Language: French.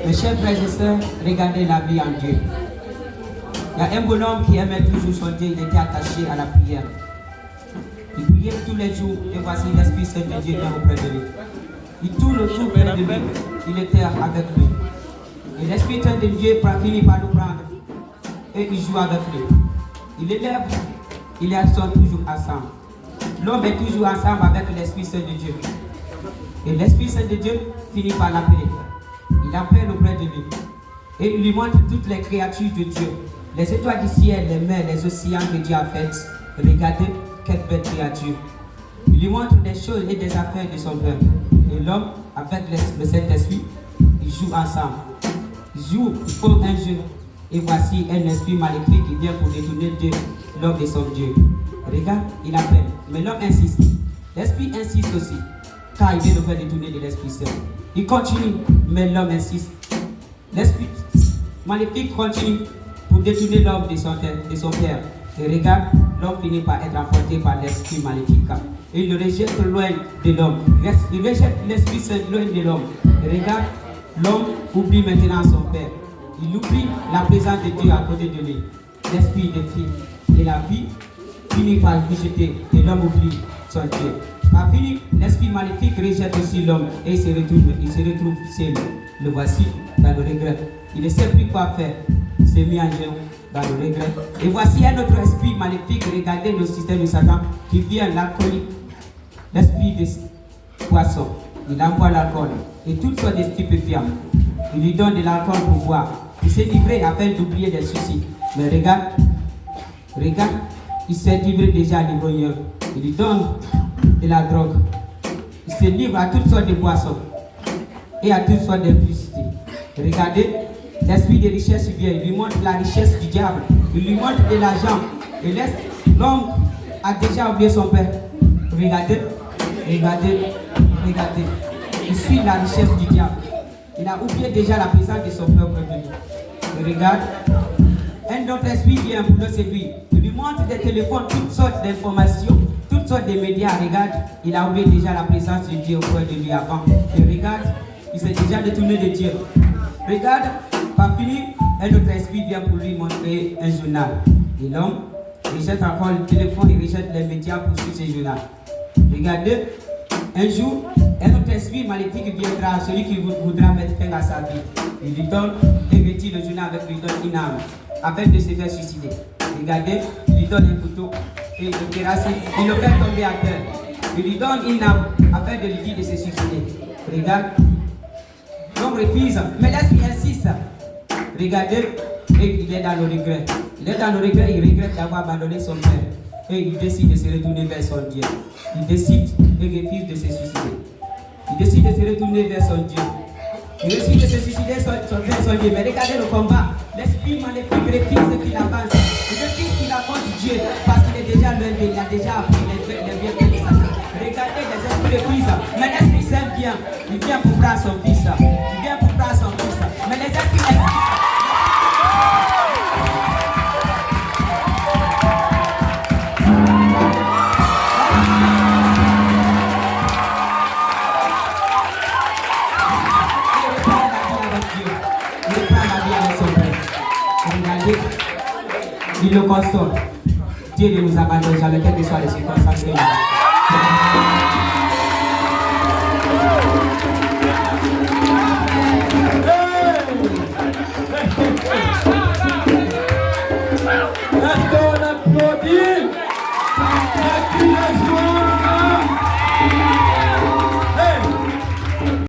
Mes chers frères et sœurs, regardez la vie en Dieu. Il y a un bonhomme qui aimait toujours son Dieu, il était attaché à la prière. Il priait tous les jours et voici l'Esprit Saint de Dieu vient auprès de lui. Il tourne autour près de lui, il était avec lui. Et l'Esprit Saint de Dieu finit par nous prendre et il joue avec lui. Il élève, ils sont toujours ensemble. L'homme est toujours ensemble avec l'Esprit Saint de Dieu. Et l'Esprit Saint de Dieu finit par l'appeler. Il appelle auprès de lui. Et il lui montre toutes les créatures de Dieu. Les étoiles du ciel, les mers, les océans que Dieu a faites. Regardez quelle belle créature. Il lui montre des choses et des affaires de son peuple. Et l'homme, avec le Saint-Esprit, ils jouent ensemble. Ils jouent, ils font un jeu. Et voici un esprit maléfique qui vient pour détourner Dieu, l'homme de son Dieu. Regarde, il appelle. Mais l'homme insiste. L'esprit insiste aussi. Car il vient de faire détourner de l'Esprit Saint. Il continue, mais l'homme insiste. L'esprit maléfique continue pour détourner l'homme de son père. Et regarde, l'homme finit par être emporté par l'esprit maléfique. Et il le rejette loin de l'homme. Il rejette l'Esprit Saint loin de l'homme. Et regarde, l'homme oublie maintenant son père. Il oublie la présence de Dieu à côté de lui. L'esprit de vie et la vie finit par le rejeter et l'homme oublie son Dieu. Par fini, l'esprit maléfique rejette aussi l'homme et il se retrouve seul. Le voici dans le regret. Il ne sait plus quoi faire. Il s'est mis en genoux dans le regret. Et voici un autre esprit maléfique, regardez le système de Satan, qui vient l'alcoolique, l'esprit de poisson. Il envoie l'alcool et toutes sortes de stupéfiants. Il lui donne de l'alcool pour boire. Il s'est livré afin d'oublier des soucis. Mais regarde, il s'est livré déjà à l'ivrogneur. Il lui donne de la drogue. Il se livre à toutes sortes de boissons et à toutes sortes d'impudicités. Regardez, l'esprit de richesse vient, il lui montre la richesse du diable, il lui montre de l'argent. Et l'homme a déjà oublié son père. Regardez. Il suit la richesse du diable. Il a oublié déjà la présence de son père auprès de lui. Et regarde, un autre esprit vient pour le séduire. Il lui montre des téléphones, toutes sortes d'informations, toutes sortes de médias. Regarde, il a oublié déjà la présence de Dieu auprès de lui avant. Et regarde, il s'est déjà détourné de Dieu. Regarde, par fini, un autre esprit vient pour lui montrer un journal. Et l'homme rejette encore le téléphone, il rejette les médias pour suivre ce journal. Regardez, un jour, un autre esprit maléfique viendra, celui qui voudra mettre fin à sa vie. Il lui donne, il retire le journal avec lui, donne une arme, afin de se faire suicider. Regardez, il lui donne un couteau, et il le terrasse, il le fait tomber à terre. Il lui donne une arme, afin de lui dire de se suicider. Regarde, l'homme refuse, mais l'esprit insiste. Regardez, et il est dans le regret. Il est dans le regret, il regrette d'avoir abandonné son père. Et il décide de se retourner vers son Dieu. Il décide et refuse de se suicider. Il décide de se retourner vers son Dieu. Il décide de se suicider vers son Dieu. Mais regardez le combat. L'esprit maléfique refuse qu'il avance. Il refuse qu'il affronte Dieu parce qu'il est déjà loin d'eux. Il a déjà appris les bienfaits de Satan. Regardez les esprits refusent. Mais l'Esprit Saint vient. Il vient pour prendre son fils. Il vient pour prendre son fils. Mais les esprits il le console. Dieu ne nous abandonne jamais, quelles que soient les circonstances. Est-ce qu'on applaudit? Est-ce qu'il est joie?